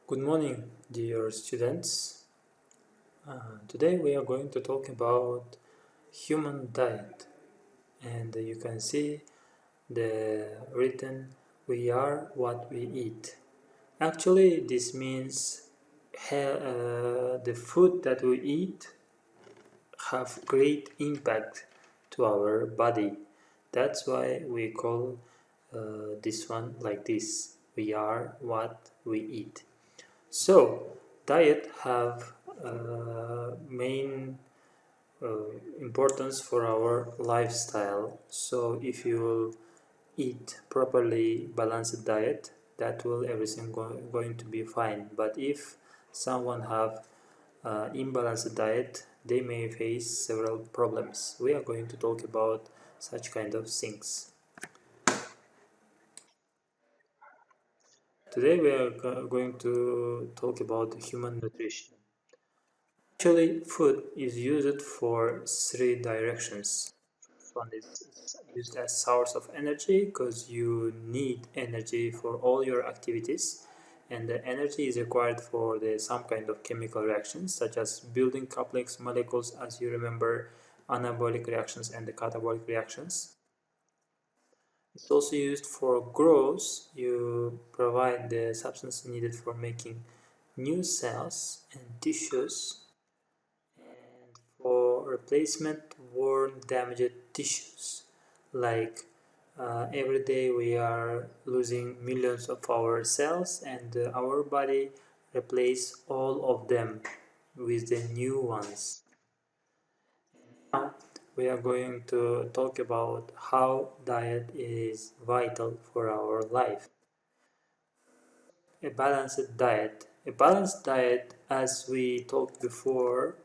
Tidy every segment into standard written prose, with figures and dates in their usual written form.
Good morning, dear students. Today we are going to talk about human diet, and you can see the written "we are what we eat." Actually, this means the food that we eat have great impact to our body. That's why we call this one like this: we are what we eat. So, diet have main importance for our lifestyle. So, if you will eat properly balanced diet, that will everything going to be fine. But if someone have imbalanced diet, they may face several problems. We are going to talk about such kind of things. Today we are going to talk about human nutrition. Actually, food is used for three directions. First one is used as source of energy because you need energy for all your activities, and the energy is required for some kind of chemical reactions such as building complex molecules, as you remember, anabolic reactions and the catabolic reactions. It's also used for growth. You provide the substance needed for making new cells and tissues, and for replacement worn damaged tissues. Like every day we are losing millions of our cells, and our body replace all of them with the new ones. Now we are going to talk about how diet is vital for our life. A balanced diet. A balanced diet, as we talked before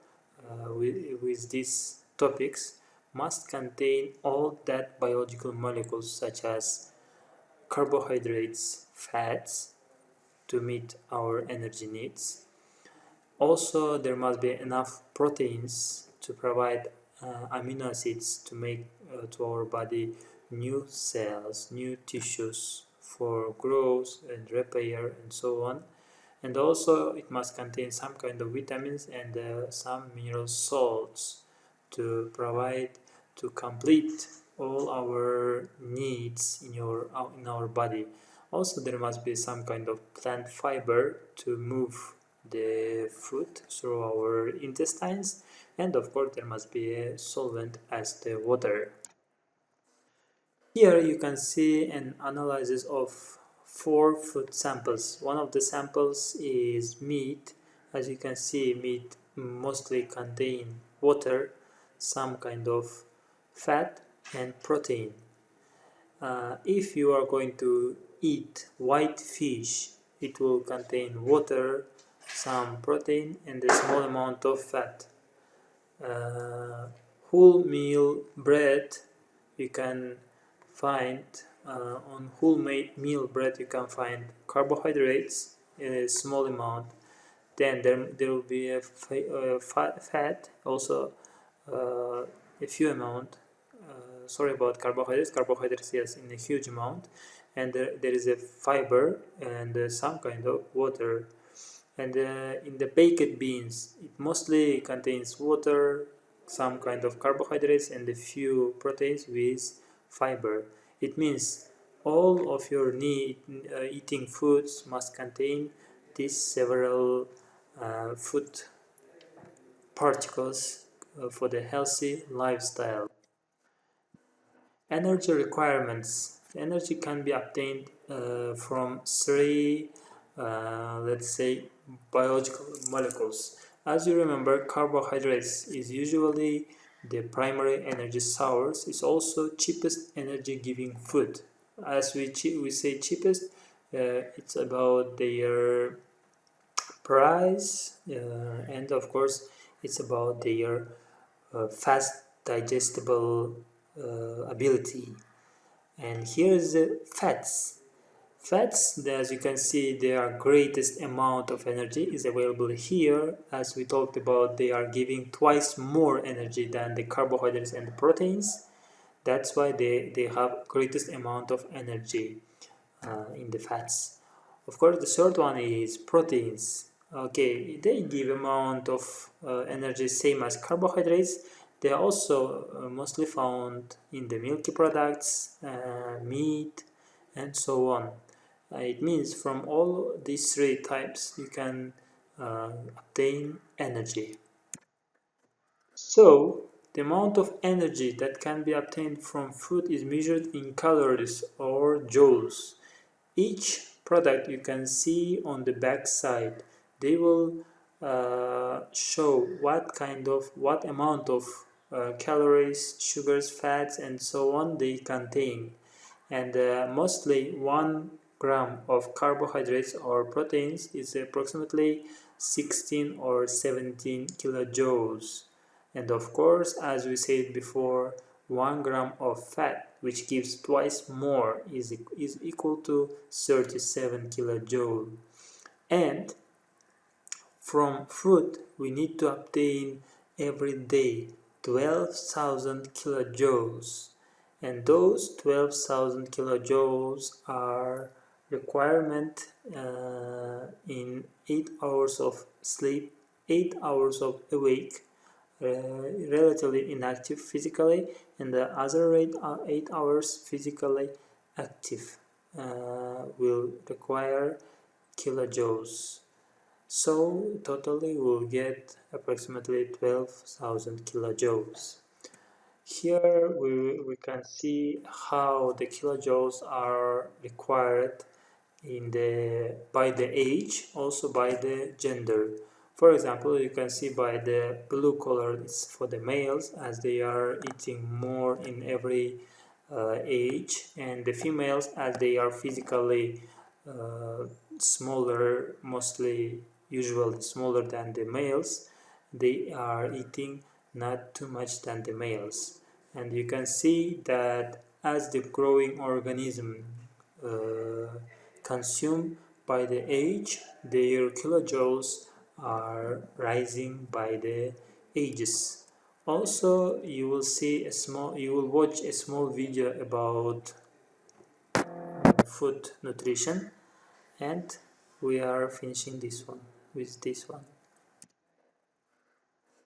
with these topics, must contain all that biological molecules such as carbohydrates, fats to meet our energy needs. Also, there must be enough proteins to provide amino acids to make to our body new cells, new tissues for growth and repair and so on. And also it must contain some kind of vitamins and some mineral salts to provide to complete all our needs in our body. Also there must be some kind of plant fiber to move the food through our intestines, and of course there must be a solvent as the water. Here you can see an analysis of 4 food samples. One of the samples is meat. As you can see, meat mostly contain water, some kind of fat and protein. If you are going to eat white fish, it will contain water, some protein and a small amount of fat. Uh, Wholemeal bread, you can find on wholemeal bread you can find carbohydrates in a small amount. Then there will be a fat also, a few amount. Sorry about carbohydrates, yes, in a huge amount. And there is a fiber and some kind of water. And in the baked beans, it mostly contains water, some kind of carbohydrates and a few proteins with fiber. It means all of your eating foods must contain these several food particles for the healthy lifestyle. Energy requirements. Energy can be obtained from three, let's say, biological molecules. As you remember, carbohydrates is usually the primary energy source. It's also cheapest energy giving food. As we say cheapest, it's about their price, and of course it's about their fast digestible ability. And here's the fats. Fats, as you can see, their greatest amount of energy is available here. As we talked about, they are giving twice more energy than the carbohydrates and the proteins. That's why they have greatest amount of energy in the fats. Of course, the third one is proteins. Okay, they give amount of energy same as carbohydrates. They are also mostly found in the milky products, meat, and so on. It means from all these three types you can obtain energy. So, the amount of energy that can be obtained from food is measured in calories or joules. Each product you can see on the back side, they will show what amount of calories, sugars, fats, and so on they contain. And mostly 1 gram of carbohydrates or proteins is approximately 16 or 17 kilojoules. And of course, as we said before, 1 gram of fat, which gives twice more, is equal to 37 kilojoule. And from food, we need to obtain every day 12,000 kilojoules. And those 12,000 kilojoules are requirement in 8 hours of sleep, 8 hours of awake, relatively inactive physically, and the other 8 hours physically active will require kilojoules. So totally we'll get approximately 12,000 kilojoules. Here we can see how the kilojoules are required by the age, also by the gender. For example, you can see by the blue color it's for the males, as they are eating more in every age, and the females, as they are physically smaller, usually smaller than the males, they are eating not too much than the males. And you can see that as the growing organism consumed by the age, their kilojoules are rising by the ages. Also, you will watch a small video about food nutrition, and we are finishing this one with this one.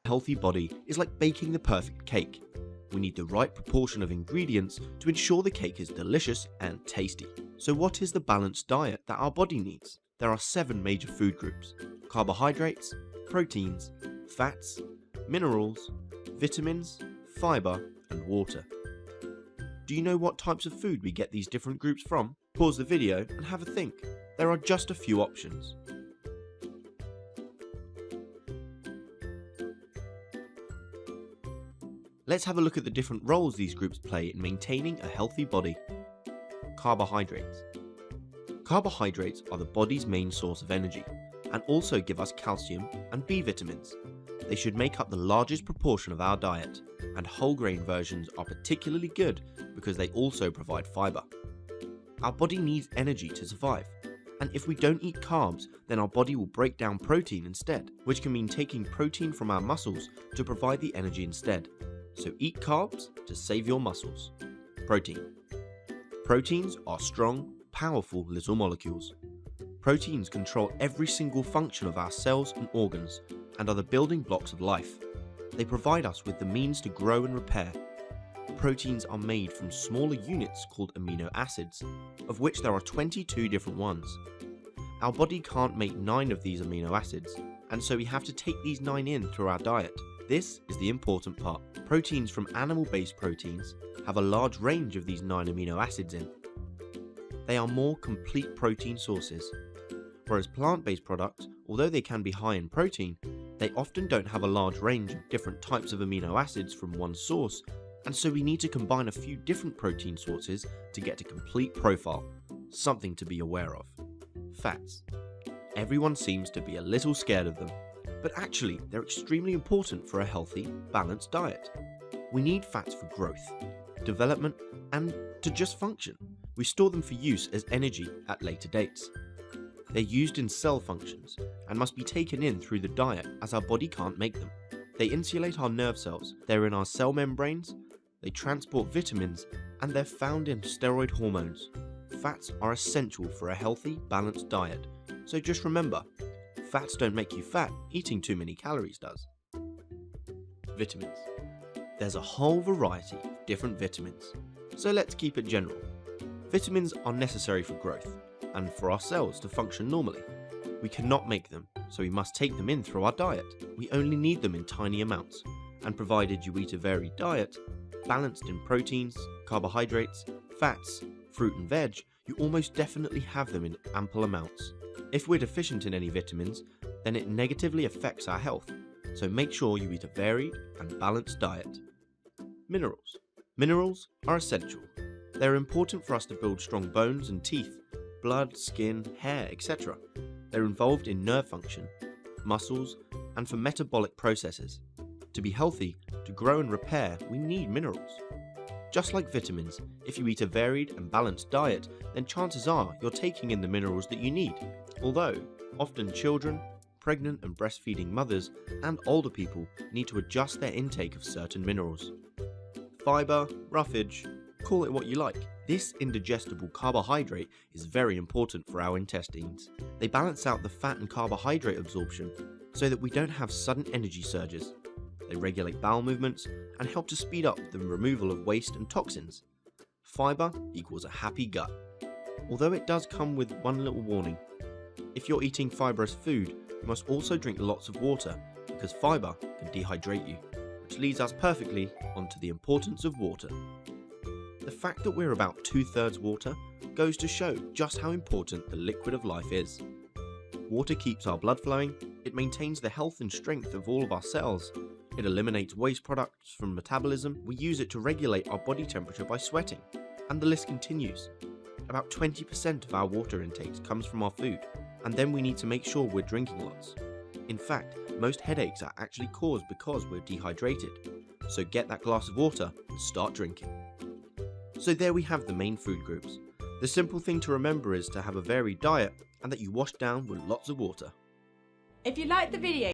A healthy body is like baking the perfect cake. We need the right proportion of ingredients to ensure the cake is delicious and tasty. So what is the balanced diet that our body needs? There are 7 major food groups: carbohydrates, proteins, fats, minerals, vitamins, fiber, and water. Do you know what types of food we get these different groups from? Pause the video and have a think. There are just a few options. Let's have a look at the different roles these groups play in maintaining a healthy body. Carbohydrates. Carbohydrates are the body's main source of energy and also give us calcium and B vitamins. They should make up the largest proportion of our diet, and whole grain versions are particularly good because they also provide fiber. Our body needs energy to survive, and if we don't eat carbs, then our body will break down protein instead, which can mean taking protein from our muscles to provide the energy instead. So eat carbs to save your muscles. Protein. Proteins are strong, powerful little molecules. Proteins control every single function of our cells and organs and are the building blocks of life. They provide us with the means to grow and repair. Proteins are made from smaller units called amino acids, of which there are 22 different ones. Our body can't make 9 of these amino acids, and so we have to take these 9 in through our diet. This is the important part. Proteins from animal-based proteins have a large range of these 9 amino acids in. They are more complete protein sources, whereas plant-based products, although they can be high in protein, they often don't have a large range of different types of amino acids from one source, and so we need to combine a few different protein sources to get a complete profile, something to be aware of. Fats. Everyone seems to be a little scared of them, but actually they're extremely important for a healthy, balanced diet. We need fats for growth, development, and to just function. We store them for use as energy at later dates. They're used in cell functions and must be taken in through the diet as our body can't make them. They insulate our nerve cells, they're in our cell membranes, they transport vitamins, and they're found in steroid hormones. fats are essential for a healthy, balanced diet. So just remember, fats don't make you fat, eating too many calories does. Vitamins. There's a whole variety of different vitamins, so let's keep it general. Vitamins are necessary for growth and for our cells to function normally. We cannot make them, so we must take them in through our diet. We only need them in tiny amounts, and provided you eat a varied diet, balanced in proteins, carbohydrates, fats, fruit and veg, you almost definitely have them in ample amounts. If we're deficient in any vitamins, then it negatively affects our health, so make sure you eat a varied and balanced diet. Minerals. Minerals are essential. They're important for us to build strong bones and teeth, blood, skin, hair, etc. They're involved in nerve function, muscles, and for metabolic processes. To be healthy, to grow and repair, we need minerals. Just like vitamins, if you eat a varied and balanced diet, then chances are you're taking in the minerals that you need. Although, often children, pregnant and breastfeeding mothers, and older people need to adjust their intake of certain minerals. Fibre, roughage, call it what you like. This indigestible carbohydrate is very important for our intestines. They balance out the fat and carbohydrate absorption so that we don't have sudden energy surges. They regulate bowel movements and help to speed up the removal of waste and toxins. Fibre equals a happy gut. Although it does come with one little warning. If you're eating fibrous food, you must also drink lots of water because fibre can dehydrate you, which leads us perfectly onto the importance of water. The fact that we're about 2/3 water goes to show just how important the liquid of life is. Water keeps our blood flowing, it maintains the health and strength of all of our cells, it eliminates waste products from metabolism, we use it to regulate our body temperature by sweating, and the list continues. About 20% of our water intake comes from our food, and then we need to make sure we're drinking lots. In fact, most headaches are actually caused because we're dehydrated, so get that glass of water and start drinking. So there we have the main food groups. The simple thing to remember is to have a varied diet and that you wash down with lots of water. If you liked the video,